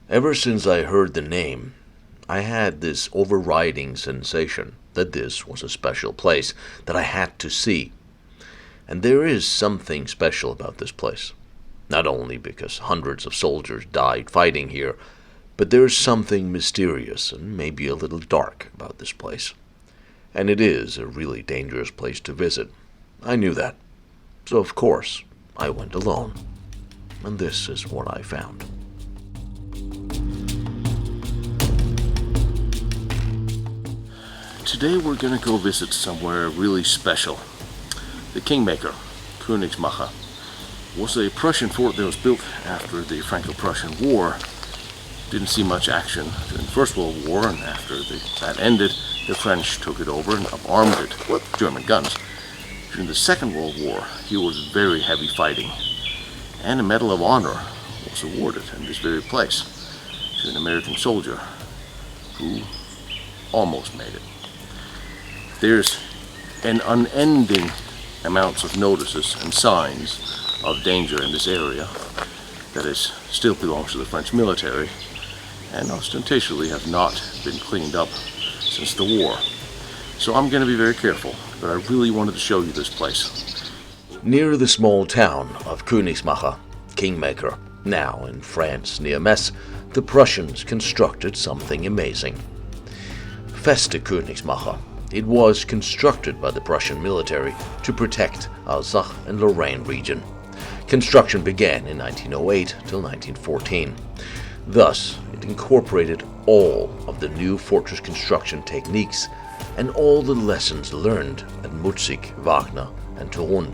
Ever since I heard the name, I had this overriding sensation that this was a special place that I had to see. And there is something special about this place. Not only because hundreds of soldiers died fighting here, but there is something mysterious and maybe a little dark about this place. And it is a really dangerous place to visit. I knew that. So of course, I went alone. And this is what I found. Today we're going to go visit somewhere really special. The Kingmaker, Koenigsmaker, was a Prussian fort that was built after the Franco-Prussian War. Didn't see much action during the First World War, and after that ended, the French took it over and armed it with German guns. During the Second World War, here was very heavy fighting, and a Medal of Honor was awarded in this very place to an American soldier who almost made it. There's an unending amounts of notices and signs of danger in this area that still belongs to the French military and ostentatiously have not been cleaned up since the war. So I'm going to be very careful, but I really wanted to show you this place. Near the small town of Koenigsmaker, Kingmaker, now in France near Metz, the Prussians constructed something amazing. Feste Koenigsmaker. It was constructed by the Prussian military to protect Alsace and Lorraine region. Construction began in 1908 till 1914. Thus, it incorporated all of the new fortress construction techniques and all the lessons learned at Mutzig, Wagner, and Turun.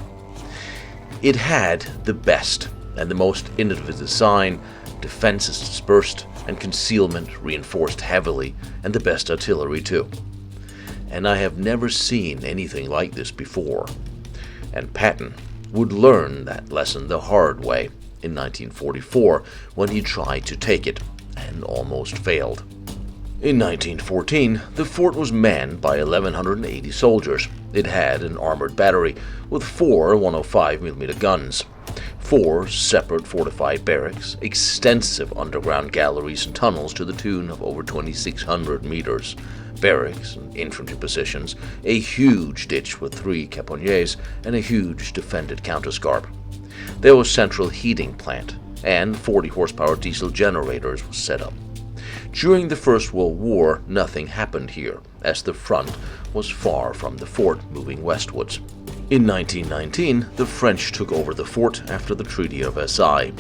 It had the best and the most innovative design, defenses dispersed, and concealment reinforced heavily, and the best artillery too. And I have never seen anything like this before. And Patton would learn that lesson the hard way in 1944 when he tried to take it and almost failed. In 1914, the fort was manned by 1,180 soldiers. It had an armored battery with 4 105mm guns, 4 separate fortified barracks, extensive underground galleries and tunnels to the tune of over 2,600 meters, barracks and infantry positions, a huge ditch with 3 caponiers, and a huge defended counterscarp. There was central heating plant, and 40 horsepower diesel generators was set up. During the First World War, nothing happened here, as the front was far from the fort, moving westwards. In 1919, the French took over the fort after the Treaty of Versailles.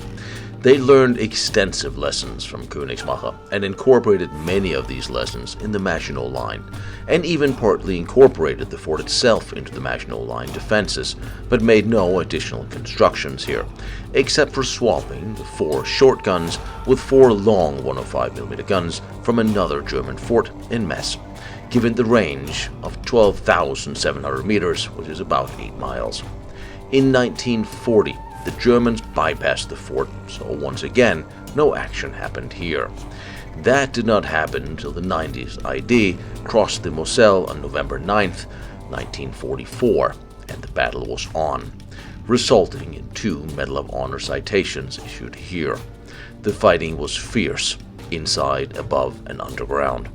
They learned extensive lessons from Koenigsmaker and incorporated many of these lessons in the Maginot Line, and even partly incorporated the fort itself into the Maginot Line defenses, but made no additional constructions here, except for swapping the 4 short guns with 4 long 105mm guns from another German fort in Metz, given the range of 12,700 meters, which is about 8 miles. In 1940, the Germans bypassed the fort, so once again, no action happened here. That did not happen until the 90s ID crossed the Moselle on November 9th, 1944, and the battle was on, resulting in 2 Medal of Honor citations issued here. The fighting was fierce, inside, above, and underground.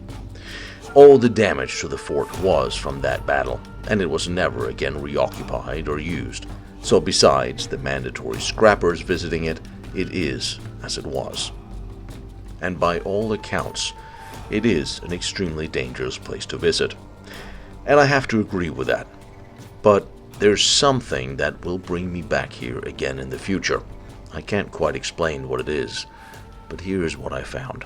All the damage to the fort was from that battle, and it was never again reoccupied or used. So besides the mandatory scrappers visiting it, it is as it was. And by all accounts, it is an extremely dangerous place to visit. And I have to agree with that. But there's something that will bring me back here again in the future. I can't quite explain what it is, but here's what I found.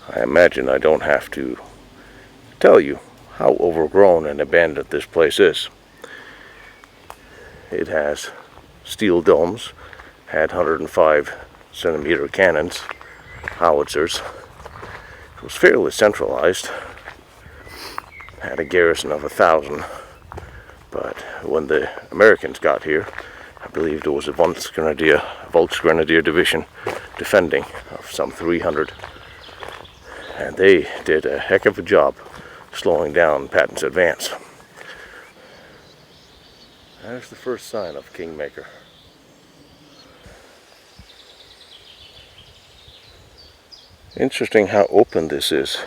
I imagine I don't have to tell you how overgrown and abandoned this place is. It has steel domes, had 105 centimeter cannons, howitzers. It was fairly centralized, had a garrison of 1,000, but when the Americans got here, I believe there was a Volksgrenadier division defending of some 300, and they did a heck of a job slowing down Patton's advance. There's the first sign of Kingmaker. Interesting how open this is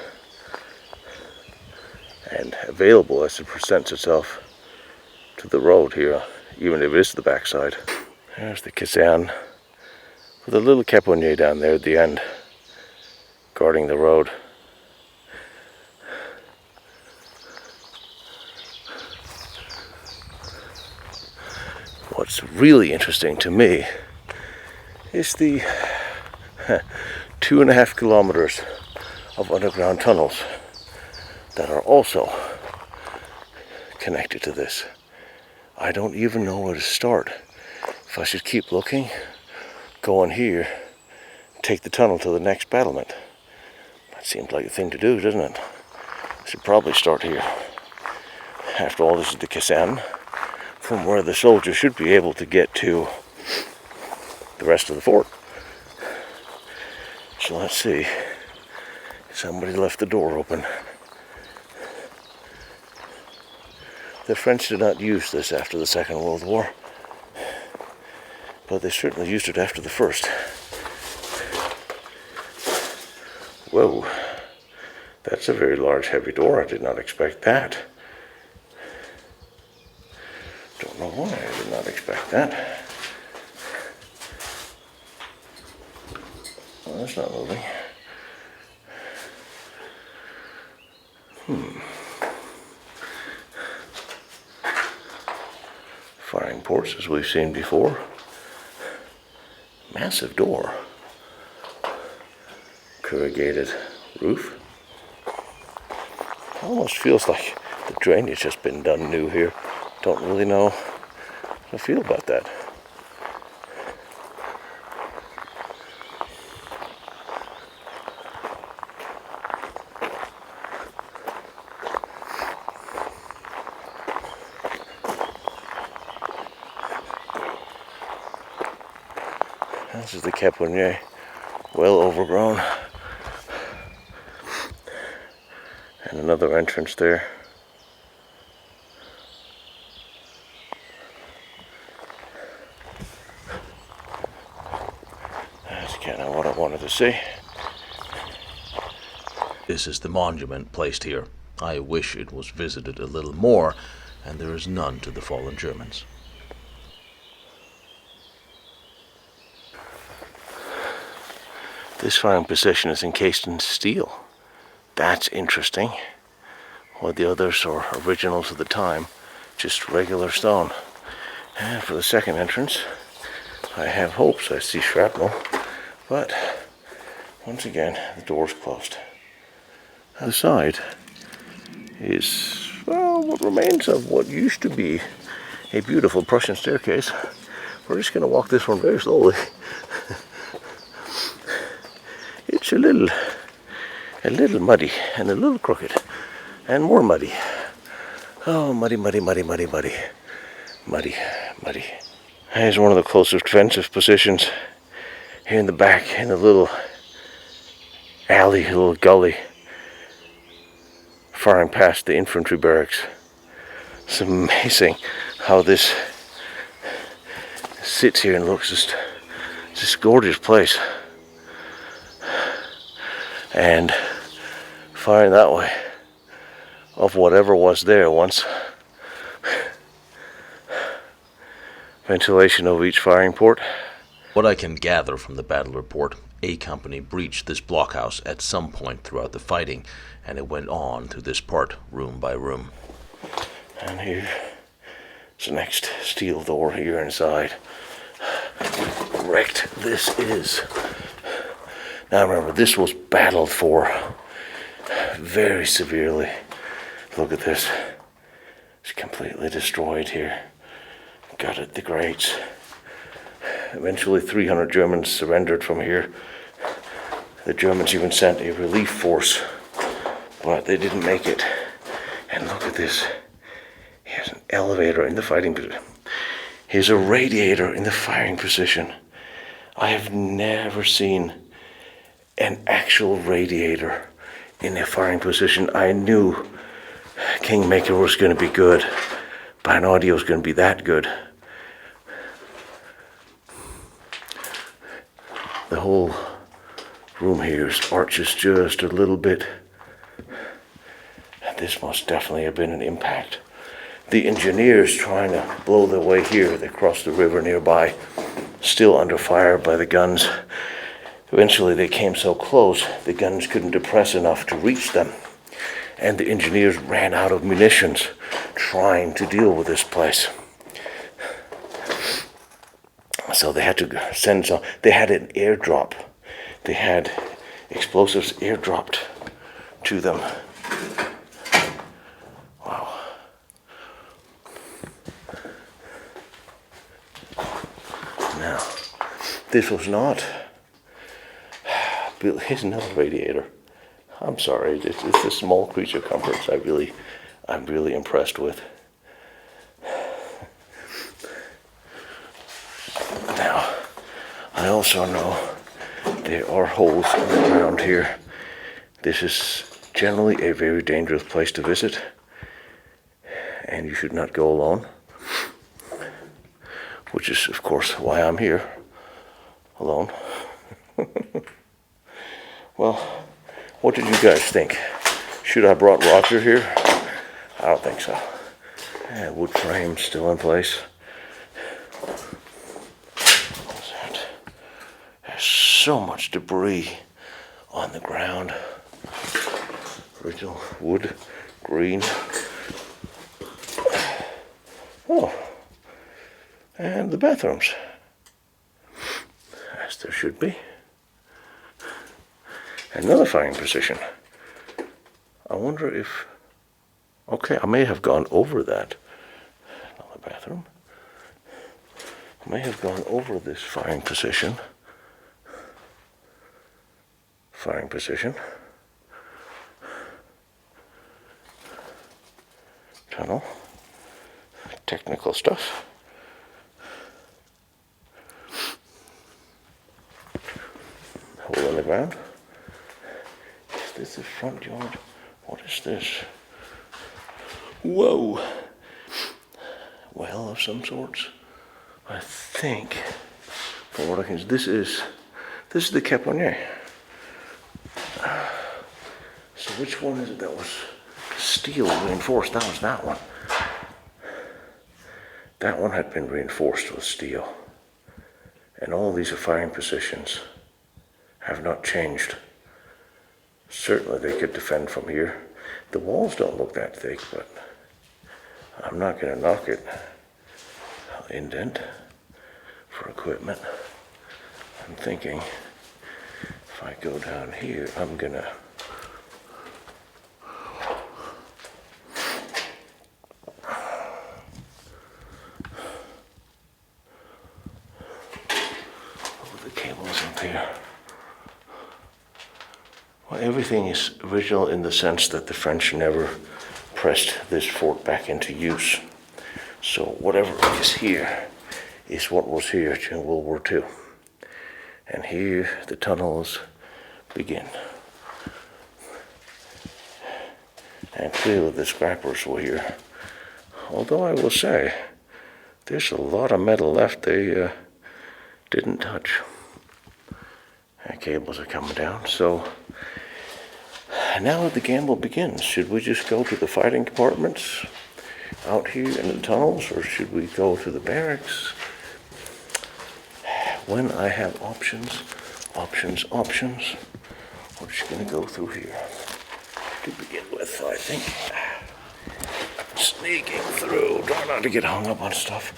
and available as it presents itself to the road here, even if it is the backside. There's the caserne with a little caponnier down there at the end guarding the road. What's really interesting to me is the 2.5 kilometers of underground tunnels that are also connected to this. I don't even know where to start. If I should keep looking, go in here, take the tunnel to the next battlement. That seems like a thing to do, doesn't it? I should probably start here. After all, this is the caserne, from where the soldiers should be able to get to the rest of the fort. So let's see. Somebody left the door open. The French did not use this after the Second World War, but they certainly used it after the First. Whoa, that's a very large, heavy door. I did not expect that. Don't know why I did not expect that. Well, that's not moving. Firing ports, as we've seen before. Massive door. Corrugated roof. Almost feels like the drainage has been done new here. Don't really know how I feel about that. This is the caponnier, well overgrown. And another entrance there. That's kind of what I wanted to see. This is the monument placed here. I wish it was visited a little more, and there is none to the fallen Germans. This firing position is encased in steel. That's interesting. While the others are originals of the time, just regular stone. And for the second entrance, I have hopes. I see shrapnel, but once again, the door's closed. The side is, well, what remains of what used to be a beautiful Prussian staircase. We're just going to walk this one very slowly. It's a little muddy and a little crooked and more muddy. Oh, muddy, muddy, muddy, muddy, muddy, muddy, muddy. Here's one of the closest defensive positions here in the back, in a little alley, a little gully, firing past the infantry barracks. It's amazing how this sits here and looks just this gorgeous place. And firing that way of whatever was there once. Ventilation of each firing port. What I can gather from the battle report, A Company breached this blockhouse at some point throughout the fighting, and it went on through this part, room by room. And here's the next steel door here inside. Wrecked this is. Now remember, this was battled for very severely. Look at this. It's completely destroyed here. Gutted the grates. Eventually 300 Germans surrendered from here. The Germans even sent a relief force, but they didn't make it. And look at this. Here's an elevator in the fighting position. Here's a radiator in the firing position. I have never seen an actual radiator in a firing position. I knew Kingmaker was going to be good, but I know it was going to be that good. The whole room here arches just a little bit. This must definitely have been an impact. The engineers trying to blow their way here, they crossed the river nearby, still under fire by the guns. Eventually they came so close, the guns couldn't depress enough to reach them. And the engineers ran out of munitions trying to deal with this place. So they had to send some, they had an airdrop. They had explosives airdropped to them. Wow. Now, this was not, here's another radiator. I'm sorry, it's a small creature comforts I'm really impressed with. Now, I also know there are holes in the ground here. This is generally a very dangerous place to visit, and you should not go alone, which is, of course, why I'm here, alone. Well, what did you guys think? Should I have brought Roger here? I don't think so. Yeah, wood frame still in place. What's that? There's so much debris on the ground. Original wood, green. Oh, and the bathrooms, as there should be. Another firing position. I wonder if, okay, I may have gone over that. Another bathroom. I may have gone over this firing position. Firing position. Tunnel. Technical stuff. Hole in the ground. Is this the front yard? What is this? Whoa! Well of some sorts. I think, from what I can see, this is the caponnier. So which one is it that was steel reinforced? That was that one. That one had been reinforced with steel. And all these firing positions have not changed. Certainly they could defend from here. The walls don't look that thick, but I'm not going to knock it. I'll indent for equipment. I'm thinking if I go down here, I'm going to the cables up here. Well, everything is original in the sense that the French never pressed this fort back into use. So whatever is here is what was here during World War II. And here the tunnels begin. And clearly the scrappers were here. Although I will say, there's a lot of metal left they didn't touch. And cables are coming down, so now the gamble begins. Should we just go to the fighting compartments out here in the tunnels, or should we go to the barracks? When I have options, we're just going to go through here to begin with, I think. Sneaking through, try not to get hung up on stuff.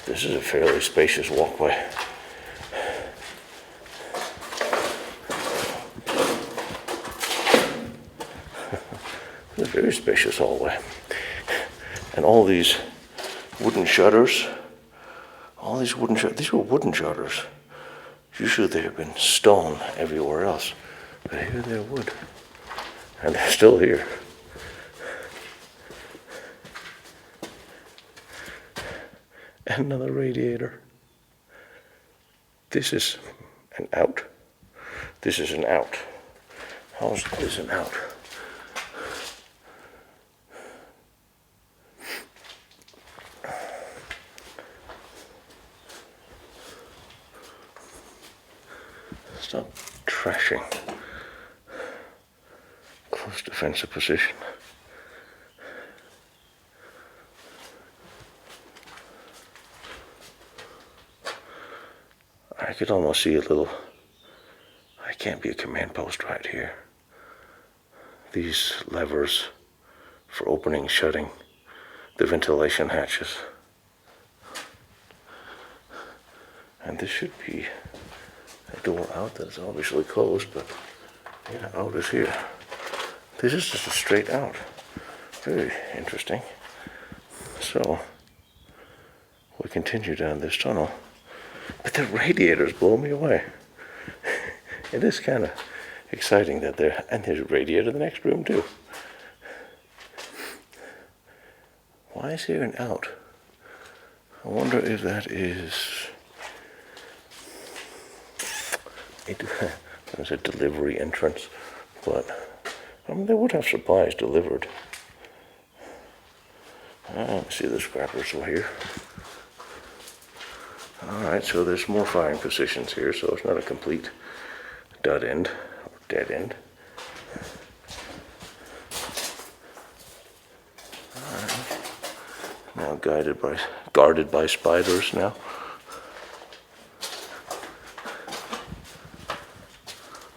This is a fairly spacious walkway. A very spacious hallway. And all these wooden shutters, these were wooden shutters. Usually they have been stone everywhere else, but here they're wood. And they're still here. And another radiator. This is an out. This is an out. How is this an out? Stop trashing. close defensive position. I could almost see a little, I can't be a command post right here. These levers for opening, shutting the ventilation hatches. And this should be a door out that's obviously closed, but yeah, out is here. This is just a straight out. Very interesting. So, we continue down this tunnel. But the radiators blow me away. It is kind of exciting that and there's a radiator in the next room too. Why is here an out? I wonder if that is there's a delivery entrance, but I mean they would have supplies delivered. See the scrappers were here. Alright, so there's more firing positions here, so it's not a complete dud end or dead end. Alright. Now guarded by spiders now.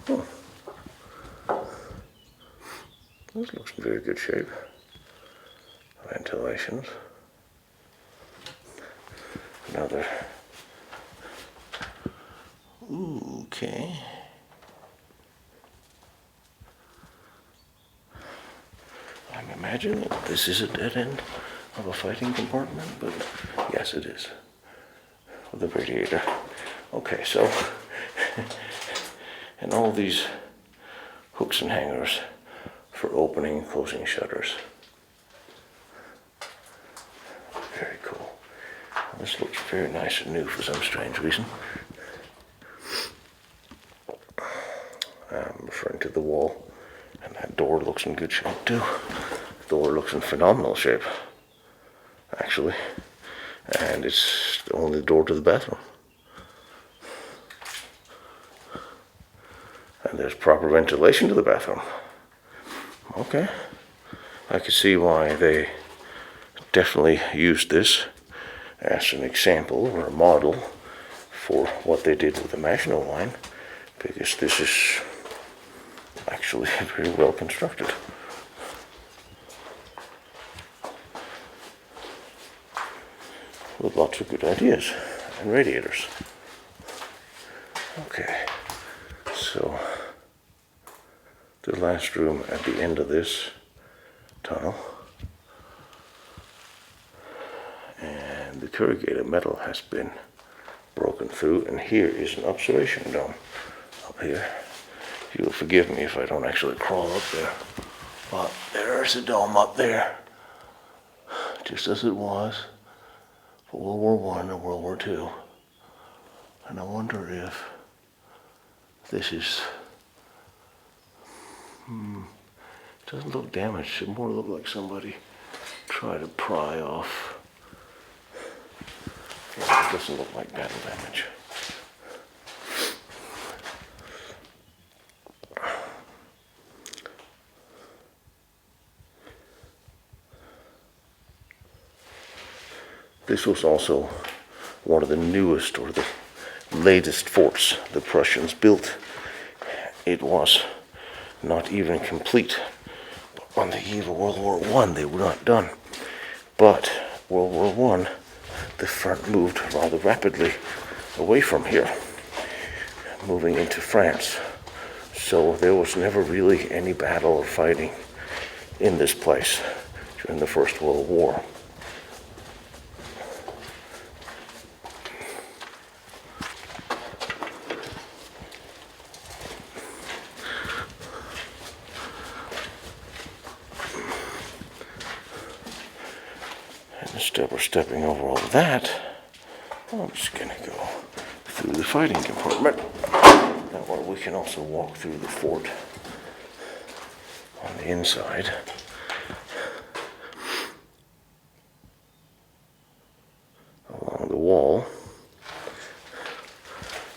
Oh. This looks in very good shape. Ventilations. Another. Okay. I'm imagining this is a dead end of a fighting compartment, but yes, it is. With a radiator. Okay, so, and all these hooks and hangers for opening and closing shutters. Very cool. This looks very nice and new for some strange reason. I'm referring to the wall, and that door looks in good shape too. The door looks in phenomenal shape, actually, and it's the only door to the bathroom. And there's proper ventilation to the bathroom. Okay, I can see why they definitely used this as an example or a model for what they did with the Maginot Line, because this is actually very well constructed. With lots of good ideas and radiators. Okay, so the last room at the end of this tunnel, and the corrugated metal has been broken through, and here is an observation dome up here. You'll forgive me if I don't actually crawl up there, but there's a dome up there, just as it was for World War I and World War II. And I wonder if this is, it doesn't look damaged. It more look like somebody tried to pry off. Yeah, it doesn't look like battle damage. This was also one of the newest or the latest forts the Prussians built. It was not even complete. On the eve of World War I, they were not done. But World War I, the front moved rather rapidly away from here, moving into France. So there was never really any battle or fighting in this place during the First World War. Instead of stepping over all of that, I'm just going to go through the fighting compartment. That way we can also walk through the fort on the inside. Along the wall,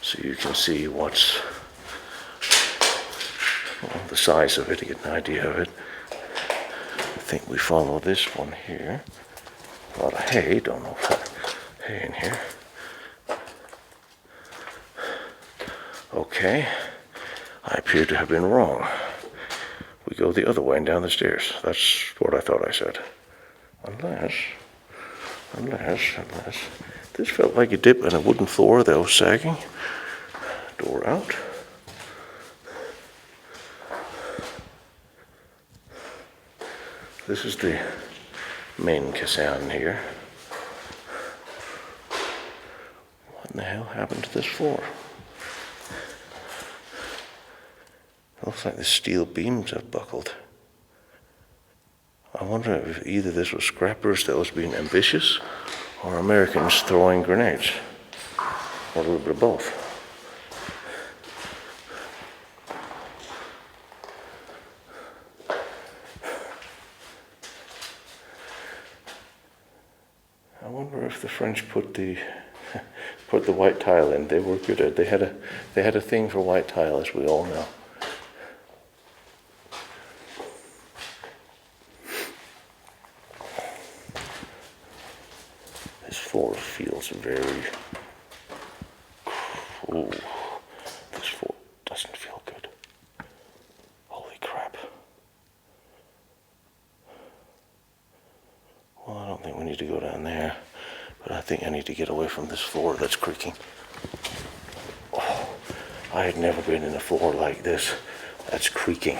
so you can see what's well, the size of it to get an idea of it. I think we follow this one here. A lot of hay, don't know what hay in here. Okay, I appear to have been wrong. We go the other way and down the stairs. That's what I thought I said. Unless, this felt like a dip in a wooden floor that was sagging. Door out. This is the main caserne here. What in the hell happened to this floor? Looks like the steel beams have buckled. I wonder if either this was scrappers that was being ambitious or Americans throwing grenades. Or a little bit of both. I wonder if the French put the white tile in. They were good at it. They had a thing for white tile, as we all know. This floor feels very... Ooh, this floor doesn't feel good. Holy crap. Well, I don't think we need to go down there, but I think I need to get away from this floor that's creaking. Oh, I had never been in a floor like this that's creaking.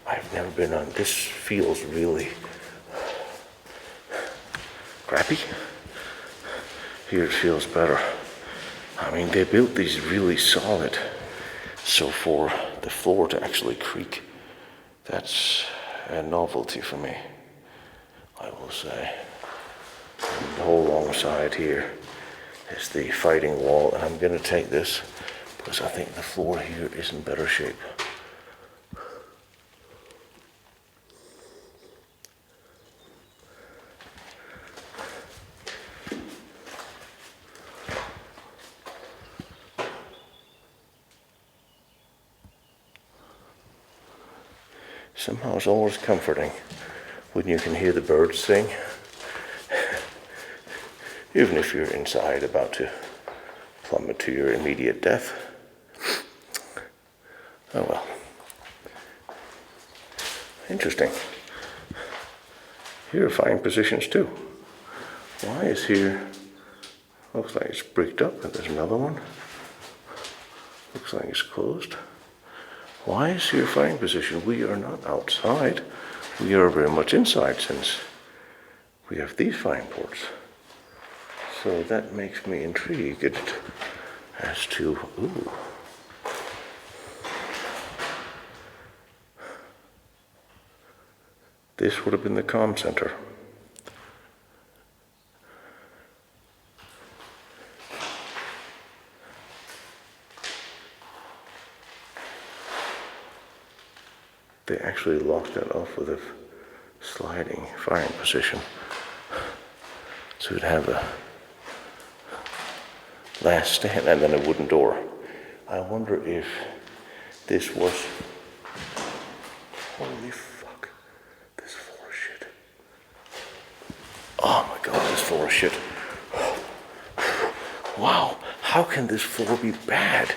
I've never been on, this feels really crappy. Here it feels better. I mean, they built these really solid, so for the floor to actually creak, that's a novelty for me, I will say. And the whole long side here is the fighting wall, and I'm going to take this because I think the floor here is in better shape. Somehow it's always comforting when you can hear the birds sing, even if you're inside about to plummet to your immediate death. Oh well. Interesting. Here are fine positions too. Why is here, looks like it's bricked up, and there's another one. Looks like it's closed. Why is here a fighting position? We are not outside. We are very much inside since we have these fine ports. So that makes me intrigued as to, ooh. This would have been the comm center. They actually locked that off with a sliding firing position. So you'd have a last stand and then a wooden door. I wonder if this was... Holy fuck. This floor is shit. Oh my god, this floor is shit. Wow, how can this floor be bad?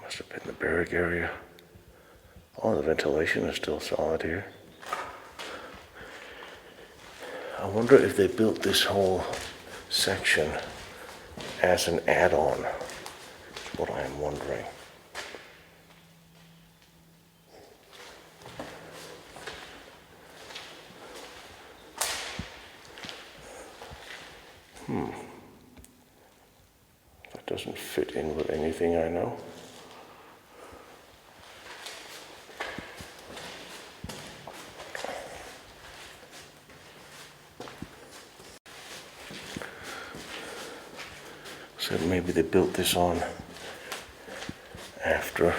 Must have been the barrack area. Oh, the ventilation is still solid here. I wonder if they built this whole section as an add-on. That's what I'm wondering. That doesn't fit in with anything I know. So maybe they built this on after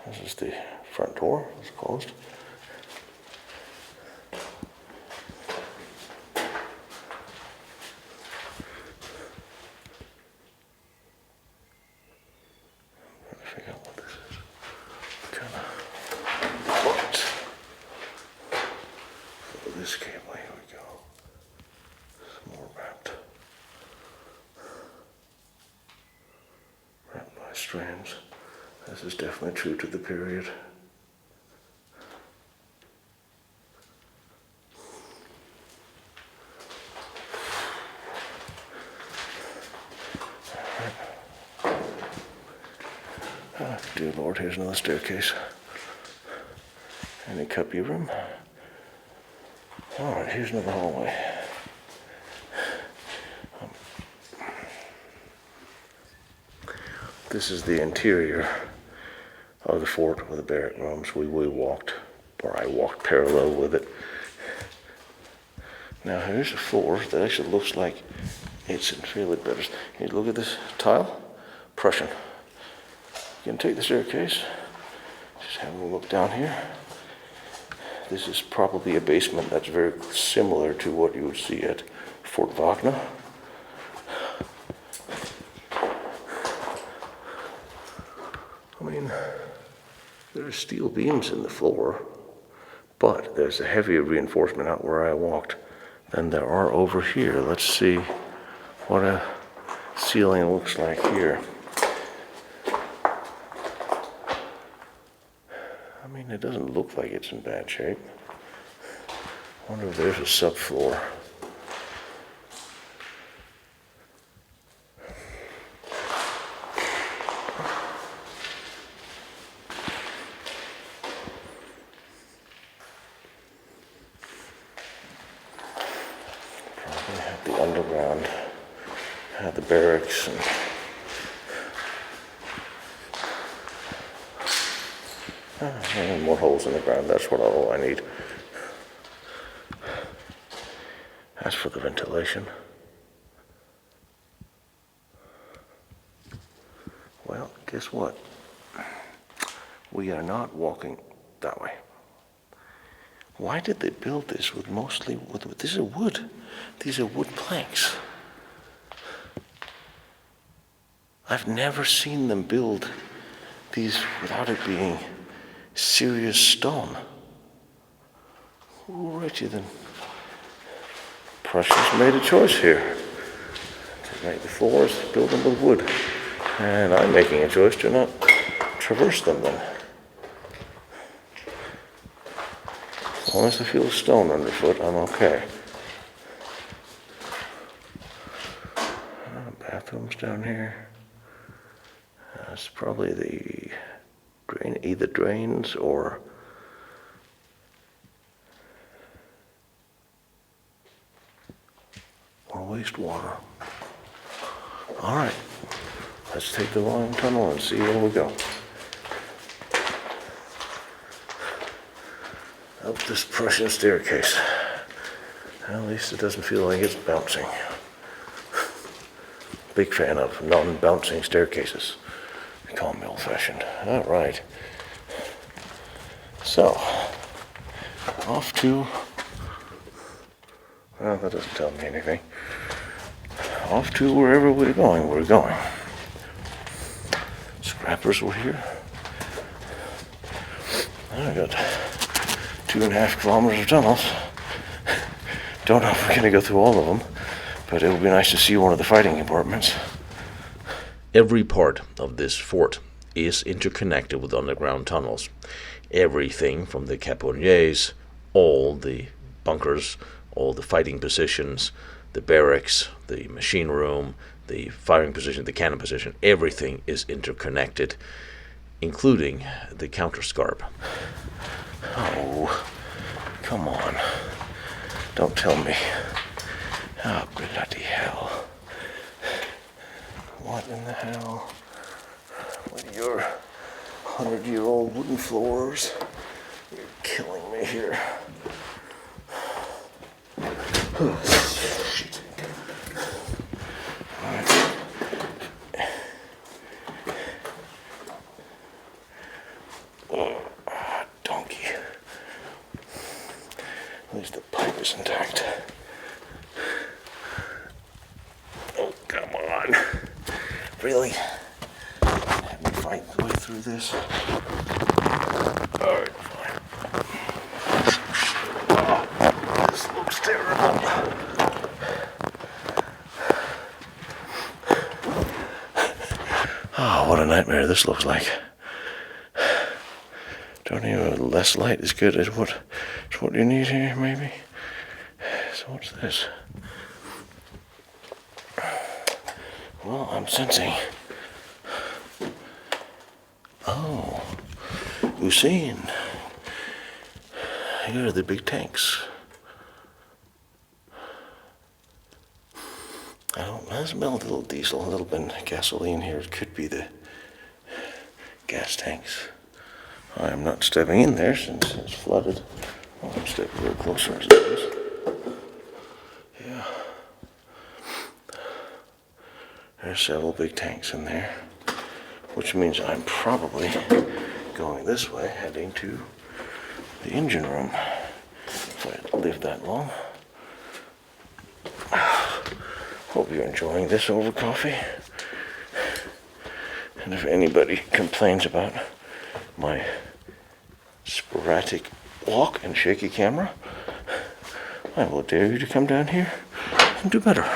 This is the front door. It's closed. Figure out what this is. Kind of looked. So this cable, here we go. Some more wrapped by strands. This is definitely true to the period. Dear Lord, here's another staircase. Any cubby room? Alright, here's another hallway. This is the interior of the fort with the barrack rooms. We walked, or I walked parallel with it. Now here's a floor that actually looks like it's in fairly better. Can you look at this tile? Prussian. You can take the staircase, just have a look down here. This is probably a basement that's very similar to what you would see at Fort Wagner. I mean, there's steel beams in the floor, but there's a heavier reinforcement out where I walked than there are over here. Let's see what a ceiling looks like here. I mean, it doesn't look like it's in bad shape. I wonder if there's a subfloor. Probably have the underground, have the barracks, and more holes in the ground. That's what all I need. As for the ventilation, well, guess what? We are not walking that way. Why did they build this with mostly wood? This is wood. These are wood planks. I've never seen them build these without it being serious stone. Alrighty then. Prussians made a choice here to make the floors, build them with wood. And I'm making a choice to not traverse them then. As long as I feel stone underfoot, I'm okay. Bathrooms down here. It's probably the drain, either drains or wastewater. All right, let's take the long tunnel and see where we go. Up this Prussian staircase. At least it doesn't feel like it's bouncing. Big fan of non-bouncing staircases. They call me old-fashioned. All right. So, off to, well, that doesn't tell me anything. Off to wherever we're going. Scrappers were here. I got 2.5 kilometers of tunnels. Don't know if we're going to go through all of them, but it would be nice to see one of the fighting compartments. Every part of this fort is interconnected with underground tunnels. Everything from the caponiers, all the bunkers, all the fighting positions, the barracks, the machine room, the firing position, the cannon position, everything is interconnected, including the counterscarp. Oh, come on. Don't tell me. Oh, bloody hell. What in the hell? With your 100-year-old wooden floors? You're killing me here. Shit. All right. Oh, donkey. At least the pipe is intact. Oh, come on. Really? Let me fight my way through this. Alright, fine. Oh, this looks terrible. Oh, what a nightmare this looks like. Don't even less light is good as what you need here, maybe. So what's this? Well, I'm sensing. Oh, Hussein. Here are the big tanks. Oh, I smell a little diesel, a little bit of gasoline here. It could be the gas tanks. I am not stepping in there since it's flooded. Oh, I'm stepping a little closer as it is. Yeah. There's several big tanks in there, which means I'm probably going this way, heading to the engine room, if I live that long. Hope you're enjoying this over coffee. And if anybody complains about my sporadic walk and shaky camera, I will dare you to come down here and do better.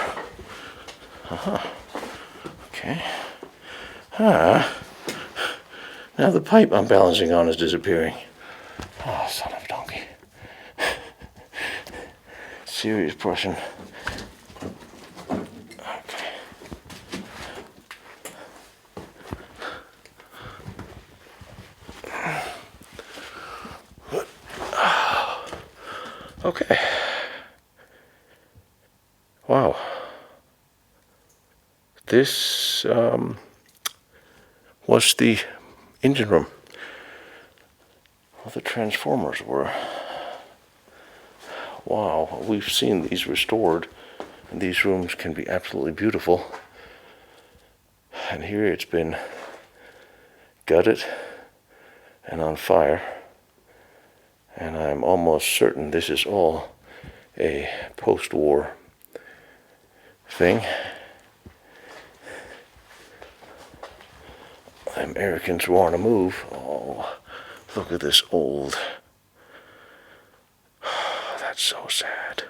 Okay. Now the pipe I'm balancing on is disappearing. Oh, son of a donkey. Serious Prussian. Okay. Okay. Wow. This was the engine room. Well, the transformers were. Wow, we've seen these restored, and these rooms can be absolutely beautiful. And here it's been gutted and on fire. And I'm almost certain this is all a post-war thing. The Americans were on a move. Oh, look at this old. Oh, that's so sad.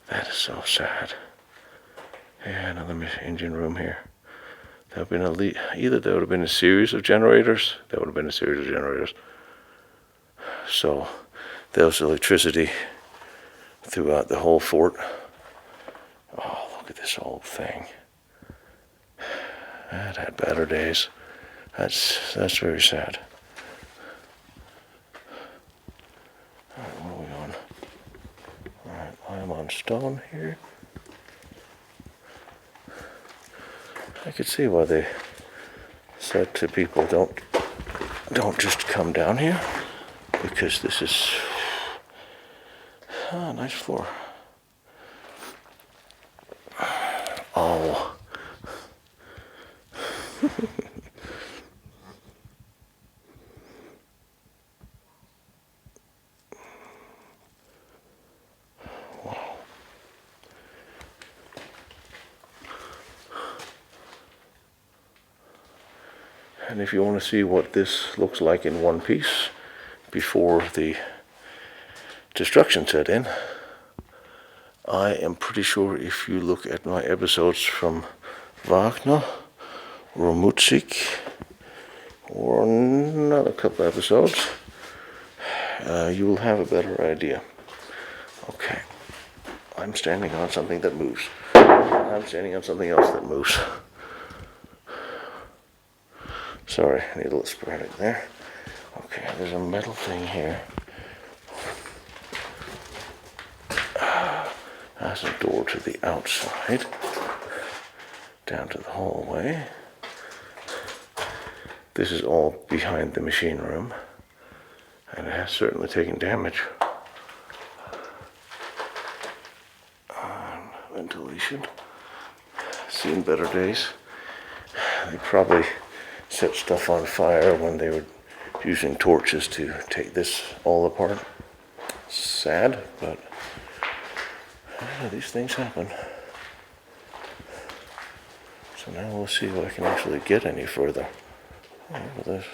That is so sad. Yeah, another engine room here. That would have been either there would have been a series of generators. That would have been a series of generators. So there was electricity throughout the whole fort. Oh, look at this old thing. That had better days. That's very sad. Alright, what are we on? Alright, I'm on stone here. I could see why they said to people, don't just come down here, because this is a nice floor. Oh. Wow. And if you want to see what this looks like in one piece before the destruction set in, I am pretty sure if you look at my episodes from Wagner, Romutzik, or another couple episodes, you will have a better idea. Okay, I'm standing on something that moves. I'm standing on something else that moves. Sorry, I need a little sporadic there. Okay, there's a metal thing here. That's a door to the outside, down to the hallway. This is all behind the machine room, and it has certainly taken damage. Ventilation. Seen better days. They probably set stuff on fire when they were using torches to take this all apart. Sad, but these things happen. So now we'll see if I can actually get any further. Look at this.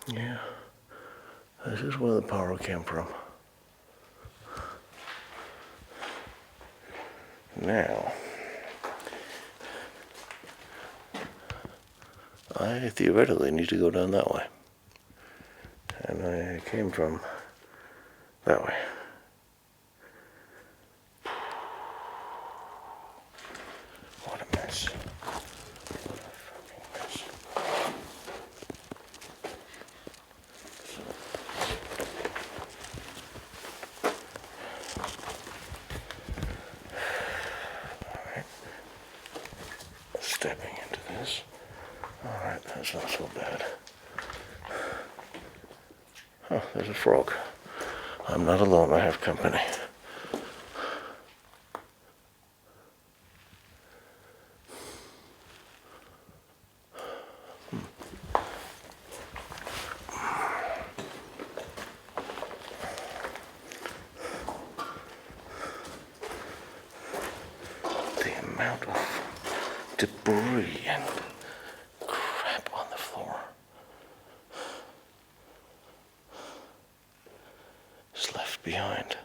Yeah, this is where the power came from. Now, I theoretically need to go down that way. And I came from that way. What a mess. What a fucking mess. Alright. Stepping into this. Alright, that's not so bad. Oh, there's a frog. I'm not alone, I have company. The amount of debris and crap on the floor is left behind.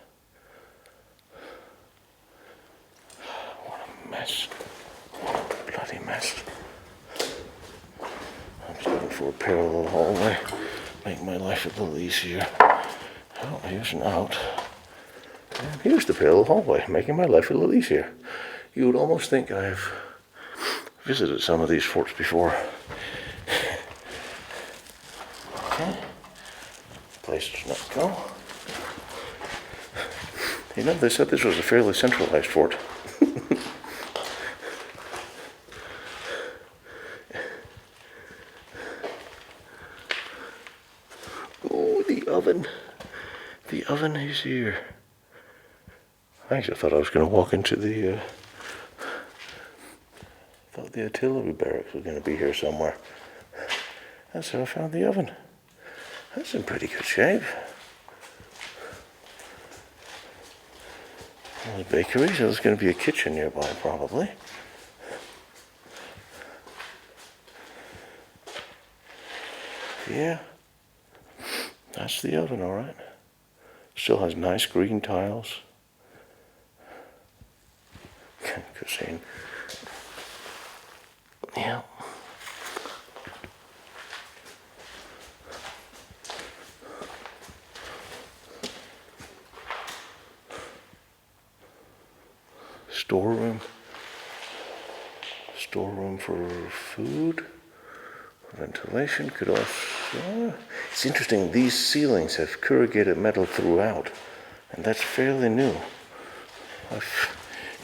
What a mess. What a bloody mess. I'm just looking for a parallel hallway. Make my life a little easier. Oh, here's an out. And here's the parallel hallway, making my life a little easier. You would almost think I've visited some of these forts before. Okay. Place to not go. You know, they said this was a fairly centralized fort. Oh, the oven. The oven is here. I actually thought I was going to walk into the thought the artillery barracks was going to be here somewhere. That's how I found the oven. That's in pretty good shape. Well, the bakeries, there's going to be a kitchen nearby probably. Yeah, that's the oven, all right. Still has nice green tiles. Cuisine. Yeah. Storeroom. Storeroom for food. Ventilation could also... It's interesting, these ceilings have corrugated metal throughout, and that's fairly new.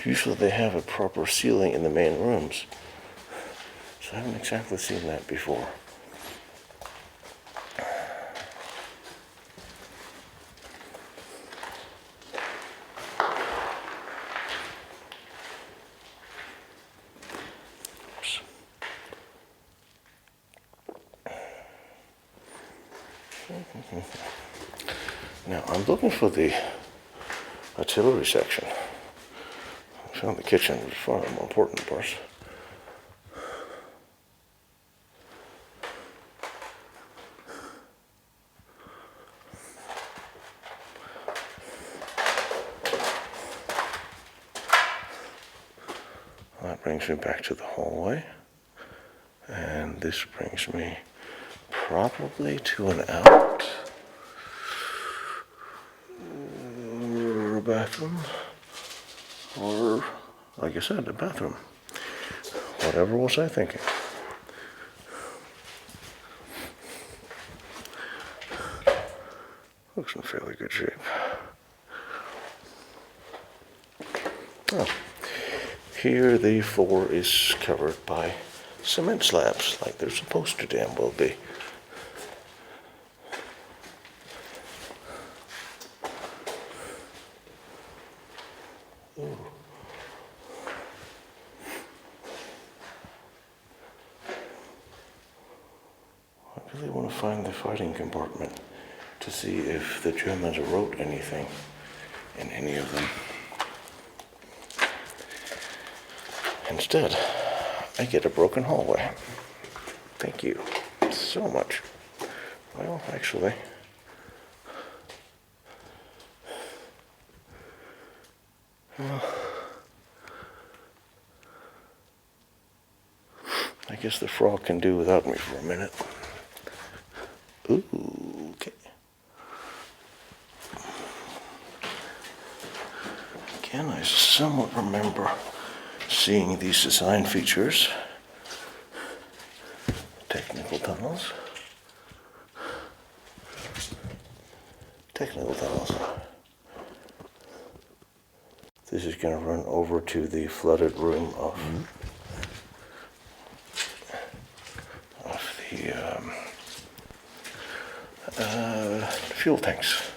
Usually they have a proper ceiling in the main rooms, so I haven't exactly seen that before. Oops. Now I'm looking for the artillery section. I found the kitchen, which is far more important, of course. That brings me back to the hallway. And this brings me probably to an out. Or a bathroom. Or, like I said, a bathroom. Whatever was I thinking? Looks in fairly good shape. Oh. Here the floor is covered by cement slabs, like they're supposed to damn well be. Ooh. really want to find the fighting compartment to see if the Germans wrote anything in any of them. Instead, I get a broken hallway. Thank you so much. Well, actually, I guess the frog can do without me for a minute. Ooh, okay. Again, I somewhat remember seeing these design features. Technical tunnels. Technical tunnels. This is going to run over to the flooded room of the fuel tanks.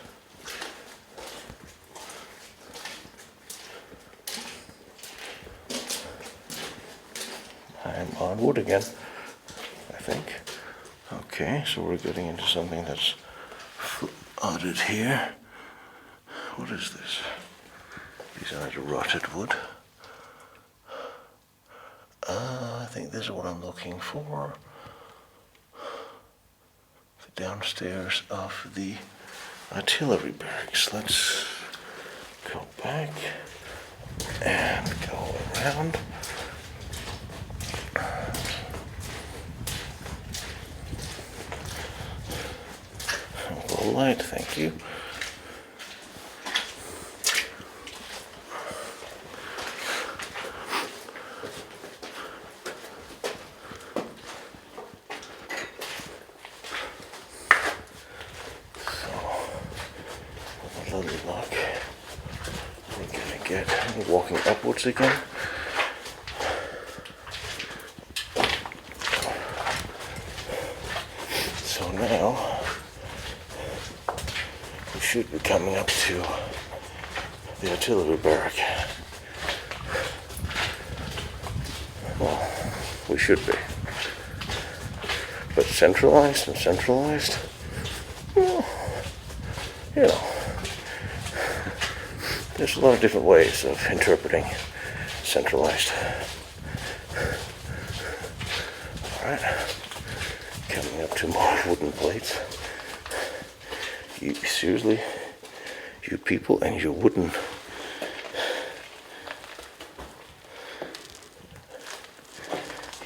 I'm on wood again, I think. Okay, so we're getting into something that's flooded here. What is this? These aren't rotted wood. I think this is what I'm looking for. The downstairs of the artillery barracks. Let's go back and go around. A little light, thank you. Walking upwards again. So now we should be coming up to the artillery barrack. Well, we should be. But centralized and centralized, well, you know. There's a lot of different ways of interpreting centralized. Alright, coming up to more wooden plates. You, seriously, you people and your wooden.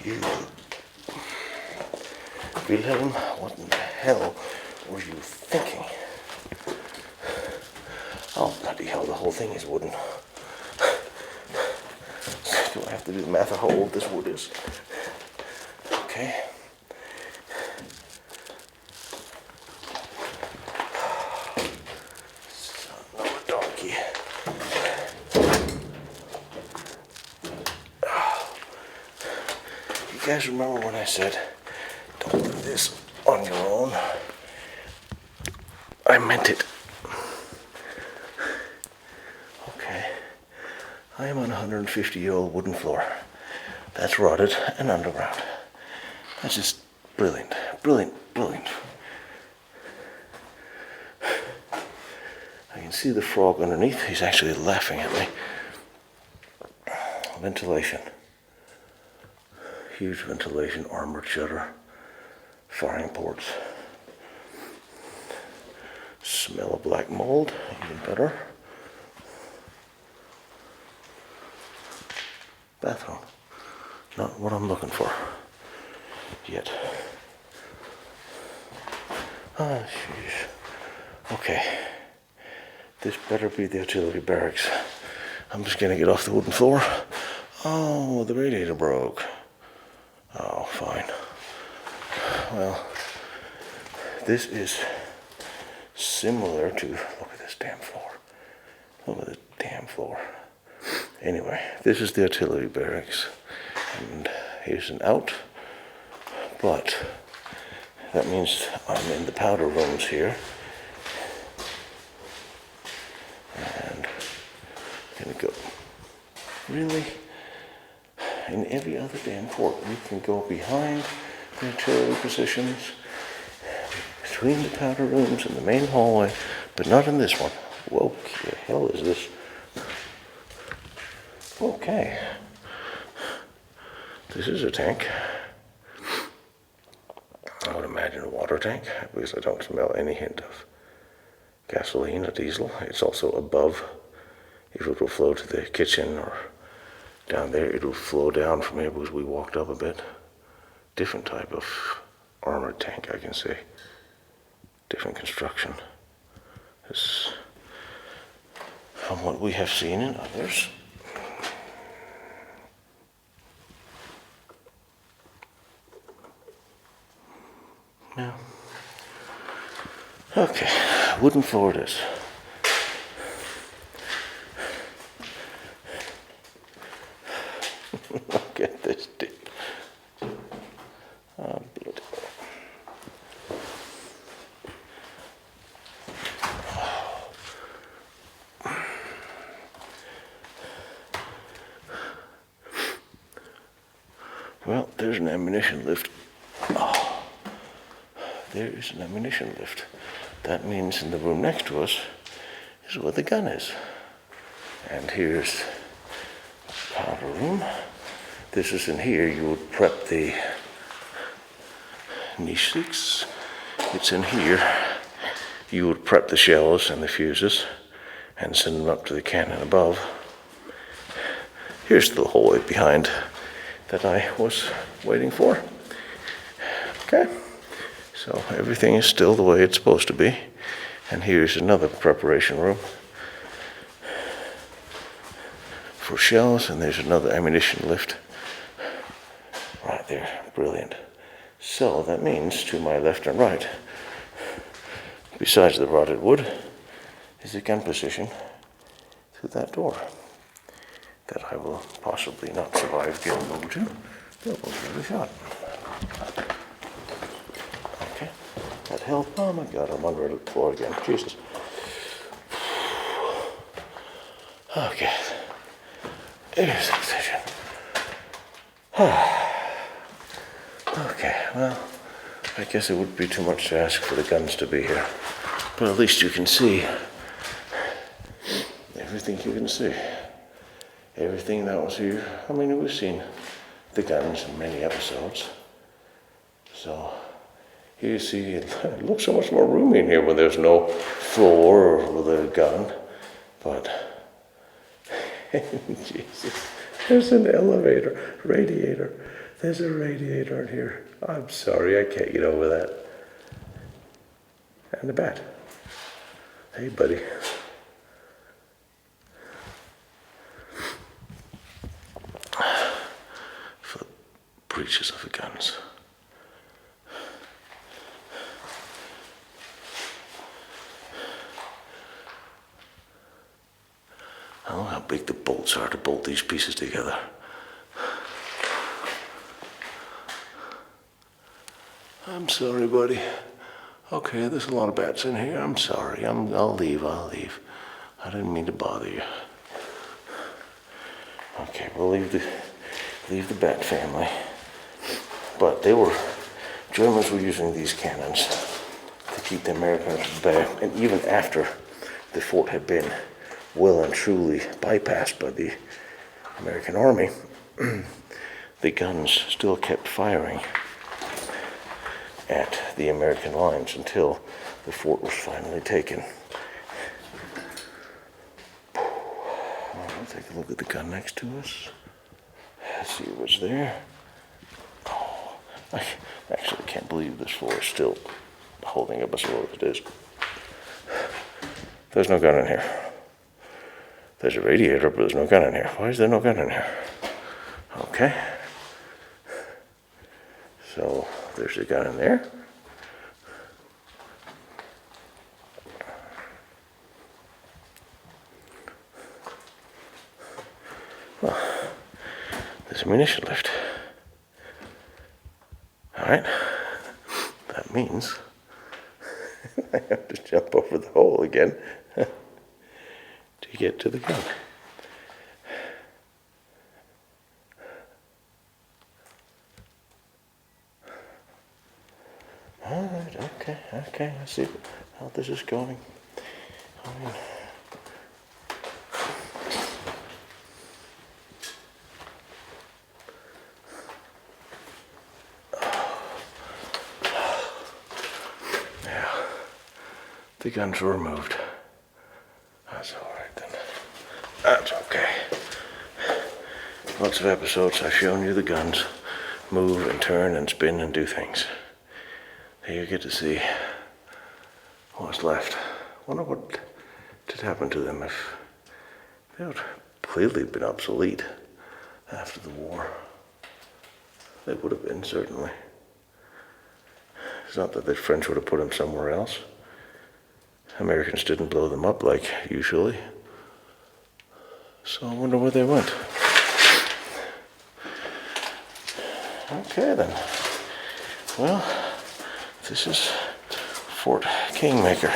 You, Wilhelm, what in the hell were you thinking? Oh, bloody hell, the whole thing is wooden. Do I have to do the math of how old this wood is? Okay. Son of a donkey. You guys remember when I said, don't do this on your own? I meant it. I am on a 150-year-old wooden floor. That's rotted and underground. That's just brilliant, brilliant, brilliant. I can see the frog underneath. He's actually laughing at me. Ventilation. Huge ventilation, armored shutter, firing ports. Smell of black mold, even better. Bathroom. Not what I'm looking for yet. Ah, jeez. Okay. This better be the artillery barracks. I'm just gonna get off the wooden floor. Oh, the radiator broke. Oh, fine. Well, this is similar to, look at this damn floor. Look at this damn floor. Anyway, this is the artillery barracks, and here's an out, but that means I'm in the powder rooms here, and I'm gonna go, really? In every other damn fort, we can go behind the artillery positions between the powder rooms and the main hallway, but not in this one. Whoa, what the hell is this? Okay. This is a tank. I would imagine a water tank, because I don't smell any hint of gasoline or diesel. It's also above. If it will flow to the kitchen or down there, it will flow down from here because we walked up a bit. Different type of armored tank, I can say. Different construction. This, from what we have seen in others. Yeah. Okay, wooden floor it is. Look at this dip. Oh, bloody. Well, there's an ammunition lift. Oh, there is an ammunition lift. That means in the room next to us is where the gun is. And here's the powder room. This is in here. You would prep the niche 6. It's in here. You would prep the shells and the fuses and send them up to the cannon above. Here's the hallway behind that I was waiting for. Okay, so everything is still the way it's supposed to be. And here's another preparation room for shells, and there's another ammunition lift right there. Brilliant. So that means to my left and right, besides the rotted wood, is a gun position through that door that I will possibly not survive getting over to, but we'll give it a shot. Okay, that help. Oh my God, I'm under the floor again. Jesus. Okay, there's the position. Okay, well, I guess it would be too much to ask for the guns to be here, but at least you can see everything you can see. Everything that was here. I mean, we've seen the guns in many episodes. So here you see it looks so much more roomy in here when there's no floor with a gun. But Jesus, there's an elevator, radiator. There's a radiator in here. I'm sorry, I can't get over that. And the bat. Hey, buddy. For the breeches of the guns. I don't know how big the bolts are to bolt these pieces together. I'm sorry, buddy. Okay, there's a lot of bats in here. I'm sorry. I'll leave. I didn't mean to bother you. Okay, we'll leave the bat family. But Germans were using these cannons to keep the Americans back, and even after the fort had been well and truly bypassed by the American army, the guns still kept firing at the American lines until the fort was finally taken. I'll take a look at the gun next to us. See what's there. Oh, I actually can't believe this floor is still holding up as low as it is. There's no gun in here. There's a radiator, but there's no gun in here. Why is there no gun in here? Okay. So there's a gun in there. Well, there's a munition lift. All right. That means I have to jump over the hole again to get to the gun. Alright, okay, I see how this is going. I mean, yeah, the guns were removed. That's alright then. That's okay. Lots of episodes I've shown you the guns move and turn and spin and do things. Here you get to see what's left. Wonder what did happen to them if they would clearly been obsolete after the war. They would have been, certainly. It's not that the French would have put them somewhere else. Americans didn't blow them up like usually. So I wonder where they went. Okay then. Well, this is Fort Koenigsmaker.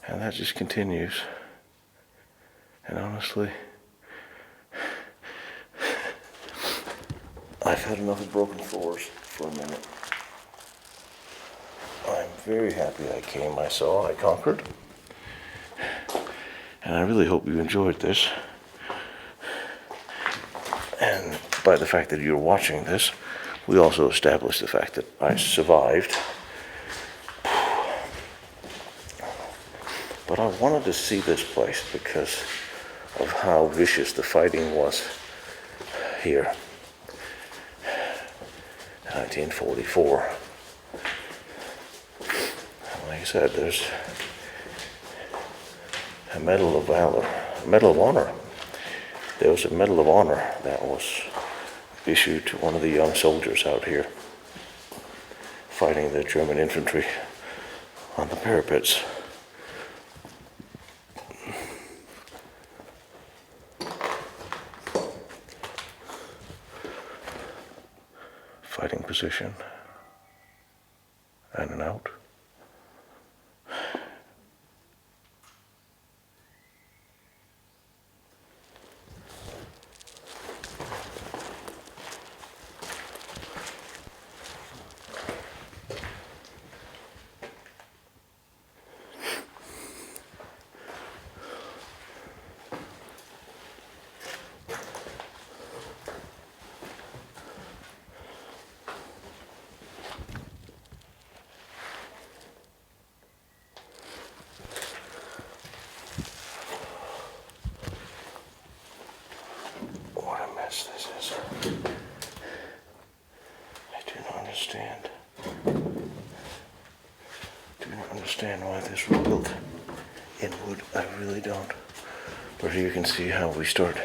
And that just continues. And honestly, I've had enough of broken floors for a minute. I'm very happy I came, I saw, I conquered. And I really hope you enjoyed this. And by the fact that you're watching this, we also established the fact that I survived. But I wanted to see this place because of how vicious the fighting was here. 1944. Like I said, there's a Medal of Valor, a Medal of Honor. There was a Medal of Honor that was issued to one of the young soldiers out here fighting the German infantry on the parapets. Fighting position and an out. This is. I do not understand. Do not understand why this was built in wood. I really don't. But here you can see how we start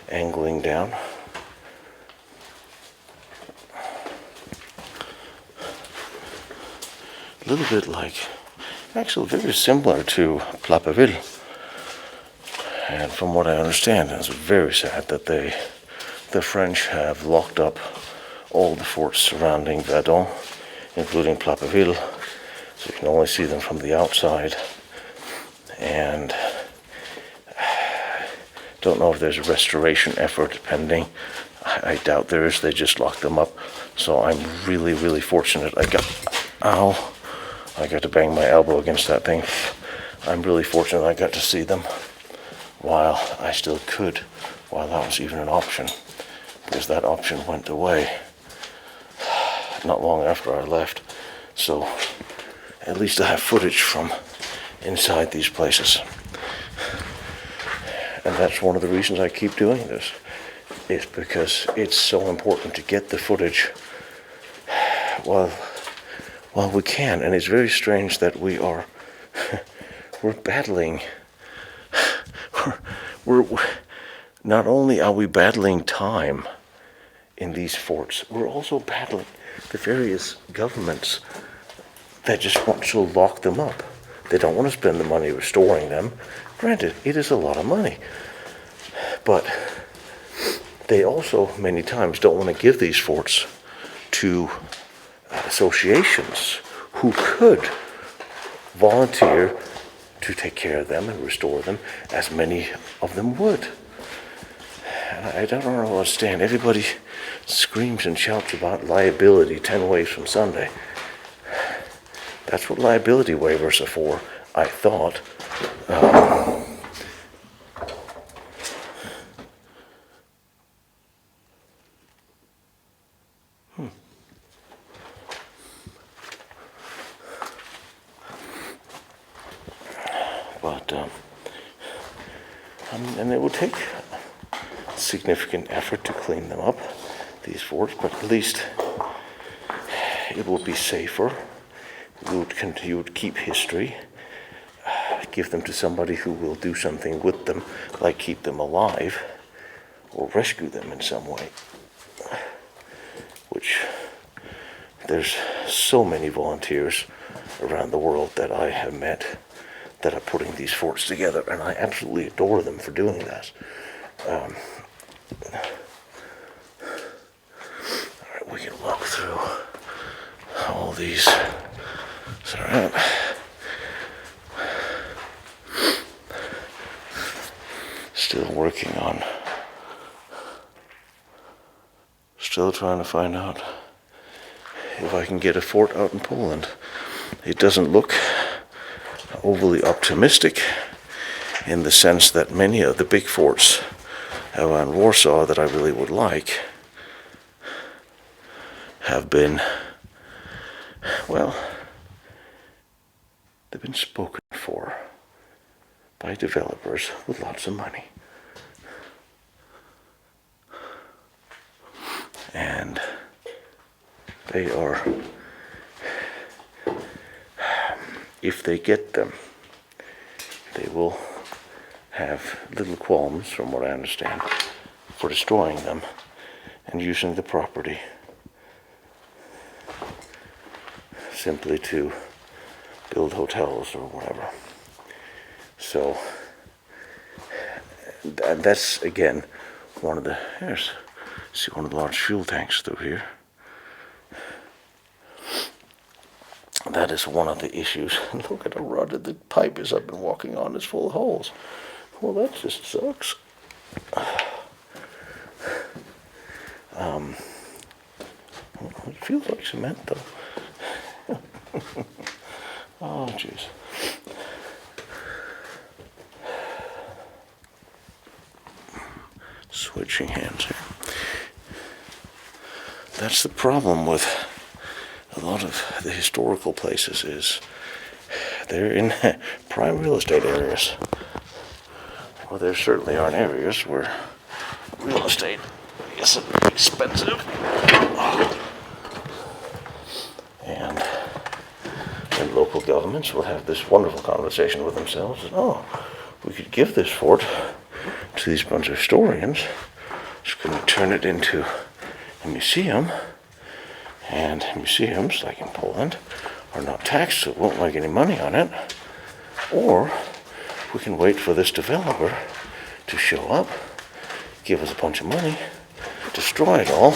angling down. A little bit like, actually very similar to Plappeville. And from what I understand, it's very sad that the French have locked up all the forts surrounding Verdun, including Plappeville, so you can only see them from the outside. And don't know if there's a restoration effort pending. I doubt there is. They just locked them up. So I'm really, really fortunate. I got to bang my elbow against that thing. I'm really fortunate I got to see them while I still could, while that was even an option, because that option went away not long after I left. So at least I have footage from inside these places. And that's one of the reasons I keep doing this, is because it's so important to get the footage while we can. And it's very strange that we're battling. We're not only are we battling time in these forts, we're also battling the various governments that just want to lock them up. They don't want to spend the money restoring them. Granted, it is a lot of money, but they also many times don't want to give these forts to associations who could volunteer to take care of them and restore them, as many of them would. And I don't understand. Everybody screams and shouts about liability 10 ways from Sunday. That's what liability waivers are for, I thought. But, and it would take significant effort to clean them up, these forts, but at least it would be safer. You would keep history, give them to somebody who will do something with them, like keep them alive or rescue them in some way. Which there's so many volunteers around the world that I have met that are putting these forts together, and I absolutely adore them for doing that. All right, we can walk through all these. It's all right. Still working on. Still trying to find out if I can get a fort out in Poland. It doesn't look overly optimistic in the sense that many of the big forts around Warsaw that I really would like have been, well, they've been spoken for by developers with lots of money. And they are, if they get them, they will have little qualms, from what I understand, for destroying them and using the property simply to build hotels or whatever. So that's, again, one of the, see one of the large fuel tanks through here. That is one of the issues. Look at the rod that the pipe is I've been walking on is full of holes. Well, that just sucks. It feels like cement, though. Oh, jeez. Switching hands here. That's the problem with a lot of the historical places, is they're in prime real estate areas. Well, there certainly aren't areas where real estate isn't expensive. And then local governments will have this wonderful conversation with themselves. And, oh, we could give this fort to these bunch of historians. Just going to turn it into a museum. And museums, like in Poland, are not taxed, so it won't make any money on it. Or we can wait for this developer to show up, give us a bunch of money, destroy it all,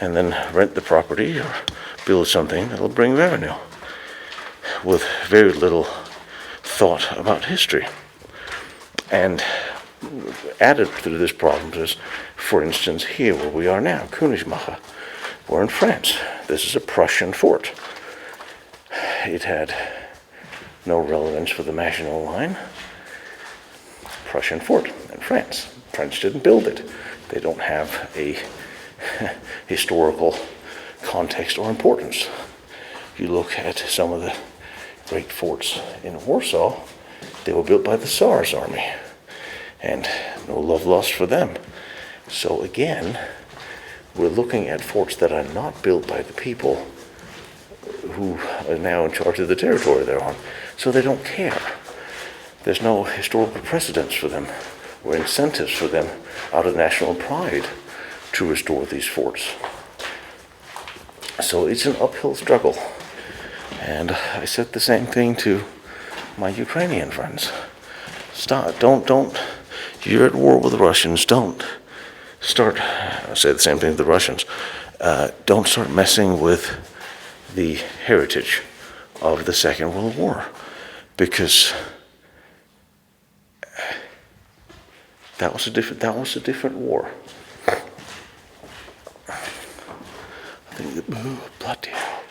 and then rent the property or build something that'll bring revenue with very little thought about history. And added to this problem is, for instance, here where we are now, Koenigsmaker. We're in France. This is a Prussian fort. It had no relevance for the Maginot Line. Prussian fort in France. French didn't build it. They don't have a historical context or importance. You look at some of the great forts in Warsaw, they were built by the Tsar's army, and no love lost for them. So again, we're looking at forts that are not built by the people who are now in charge of the territory they're on. So they don't care. There's no historical precedence for them or incentives for them out of national pride to restore these forts. So it's an uphill struggle. And I said the same thing to my Ukrainian friends. Stop, don't, you're at war with the Russians, don't start, I say the same thing to the Russians, don't start messing with the heritage of the Second World War, because That was a different war. I think bloody hell.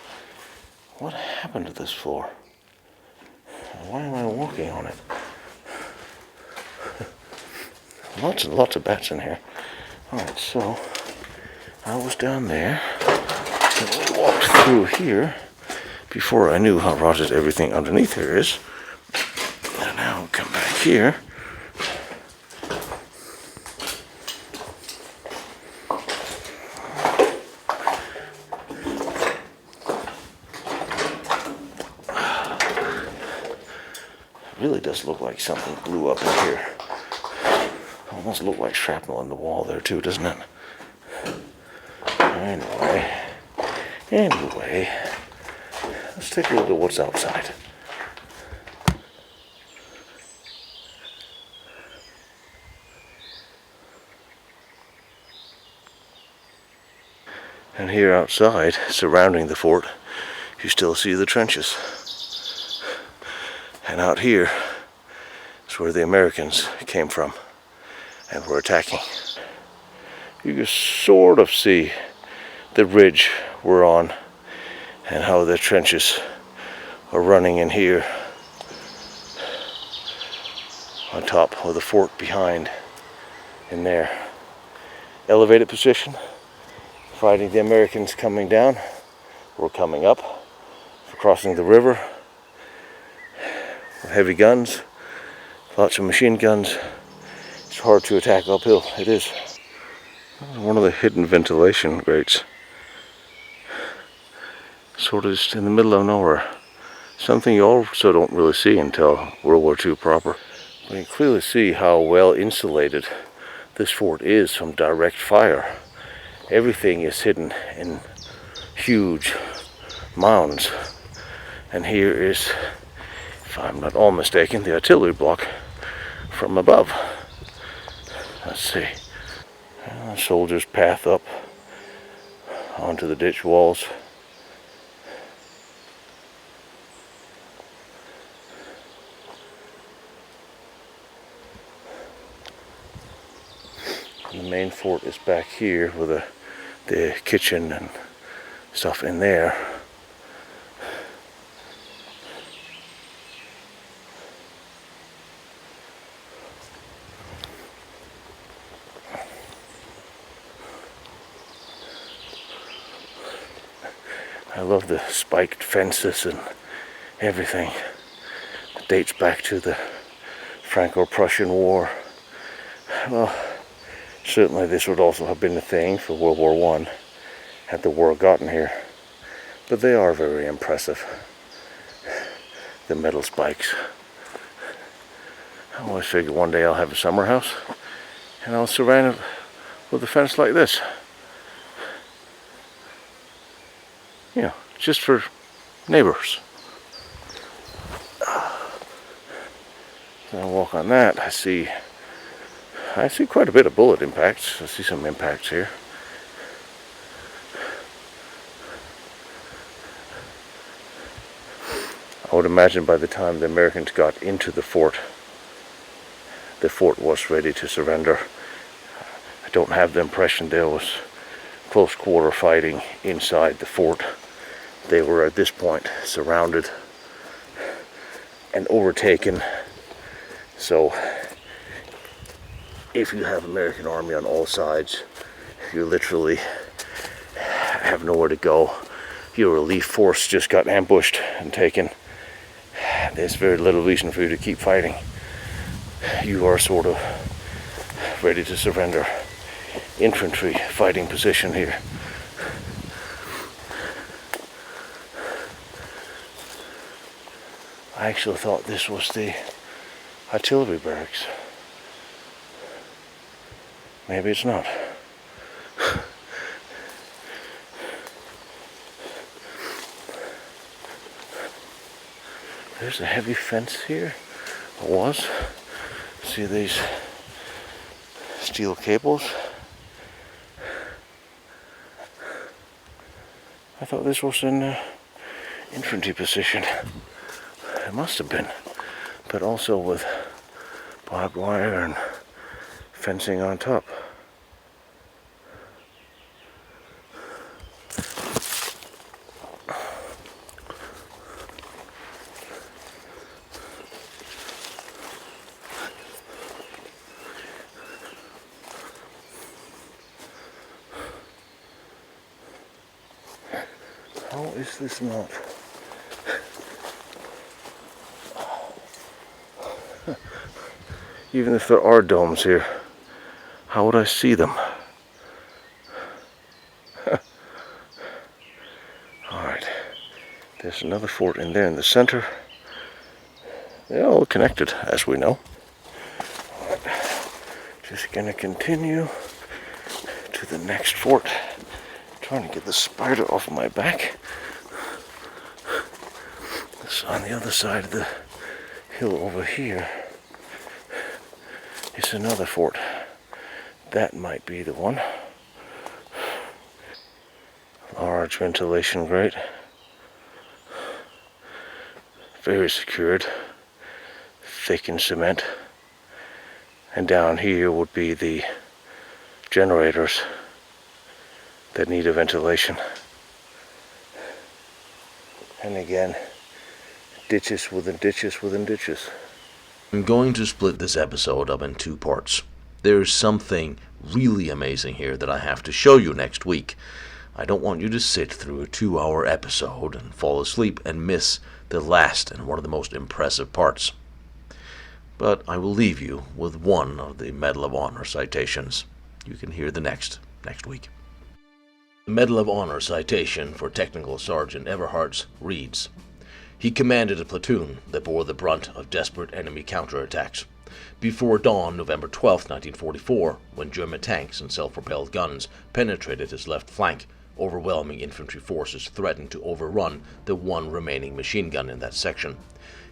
What happened to this floor? Why am I walking on it? Lots and lots of bats in here. Alright, so I was down there. And we walked through here before I knew how rotted everything underneath here is. And now we come back here. It really does look like something blew up in here. Almost look like shrapnel in the wall there too, doesn't it? Anyway, let's take a look at what's outside. And here outside, surrounding the fort, you still see the trenches. And out here is where the Americans came from and were attacking. You can sort of see the ridge we're on and how the trenches are running in here on top of the fort behind in there. Elevated position, fighting the Americans coming down or coming up for crossing the river. Heavy guns, lots of machine guns. It's hard to attack uphill, it is. One of the hidden ventilation grates. Sort of just in the middle of nowhere. Something you also don't really see until World War II proper. But you can clearly see how well insulated this fort is from direct fire. Everything is hidden in huge mounds. And here is, if I'm not all mistaken, the artillery block from above. Let's see. Soldiers' path up onto the ditch walls. The main fort is back here with the kitchen and stuff in there. I love the spiked fences and everything. It dates back to the Franco-Prussian War. Well, certainly this would also have been a thing for World War I had the war gotten here. But they are very impressive. The metal spikes. I always figure one day I'll have a summer house and I'll surround it with a fence like this. You know, just for neighbors. When I walk on that, I see quite a bit of bullet impacts. I see some impacts here. I would imagine by the time the Americans got into the fort was ready to surrender. I don't have the impression there was close quarter fighting inside the fort. They were at this point surrounded and overtaken. So if you have American army on all sides, you literally have nowhere to go. Your relief force just got ambushed and taken. There's very little reason for you to keep fighting. You are sort of ready to surrender. Infantry fighting position here. I actually thought this was the artillery barracks. Maybe it's not. There's a heavy fence here. It was. See these steel cables? I thought this was an infantry position. It must have been. But also with barbed wire and fencing on top. How is this not? Even if there are domes here, how would I see them? Alright, there's another fort in there in the center. They're all connected, as we know. Alright, just gonna continue to the next fort. Trying to get the spider off my back. This on the other side of the hill over here is another fort. That might be the one. Large ventilation grate. Very secured. Thick in cement. And down here would be the generators that need a ventilation. And again, ditches within ditches within ditches. I'm going to split this episode up in 2 parts. There's something really amazing here that I have to show you next week. I don't want you to sit through a 2-hour episode and fall asleep and miss the last and one of the most impressive parts. But I will leave you with one of the Medal of Honor citations. You can hear the next week. The Medal of Honor citation for Technical Sergeant Everharts reads, "He commanded a platoon that bore the brunt of desperate enemy counterattacks. Before dawn, November 12, 1944, when German tanks and self-propelled guns penetrated his left flank, overwhelming infantry forces threatened to overrun the one remaining machine gun in that section.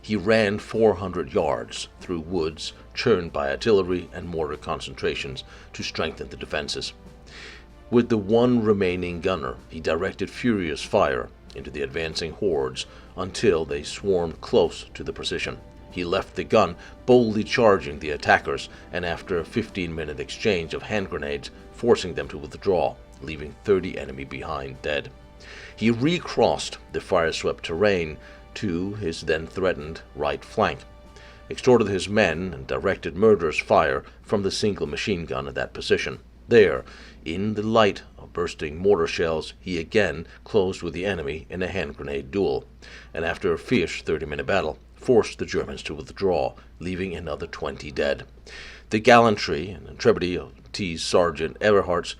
He ran 400 yards through woods churned by artillery and mortar concentrations to strengthen the defenses. With the one remaining gunner, he directed furious fire into the advancing hordes until they swarmed close to the position. He left the gun, boldly charging the attackers, and after a 15-minute exchange of hand grenades, forcing them to withdraw, leaving 30 enemy behind dead. He recrossed the fire-swept terrain to his then-threatened right flank, extorted his men, and directed murderous fire from the single machine gun at that position. There, in the light of bursting mortar shells, he again closed with the enemy in a hand grenade duel, and after a fierce 30-minute battle, forced the Germans to withdraw, leaving another 20 dead. The gallantry and intrepidity of T. Sergeant Everharts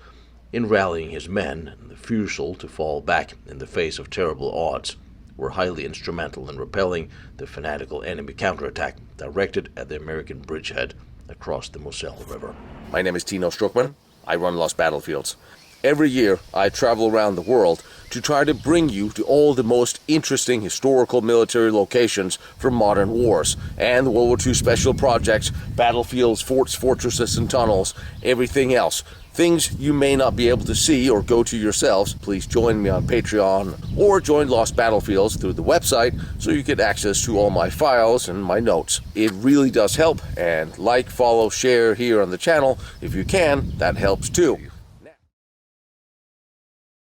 in rallying his men, and the refusal to fall back in the face of terrible odds, were highly instrumental in repelling the fanatical enemy counterattack directed at the American bridgehead across the Moselle River." My name is Tino Struckman. I run Lost Battlefields. Every year, I travel around the world to try to bring you to all the most interesting historical military locations from modern wars and the World War II special projects, battlefields, forts, fortresses, and tunnels, everything else. Things you may not be able to see or go to yourselves. Please join me on Patreon or join Lost Battlefields through the website so you get access to all my files and my notes. It really does help, and like, follow, share here on the channel if you can. That helps too.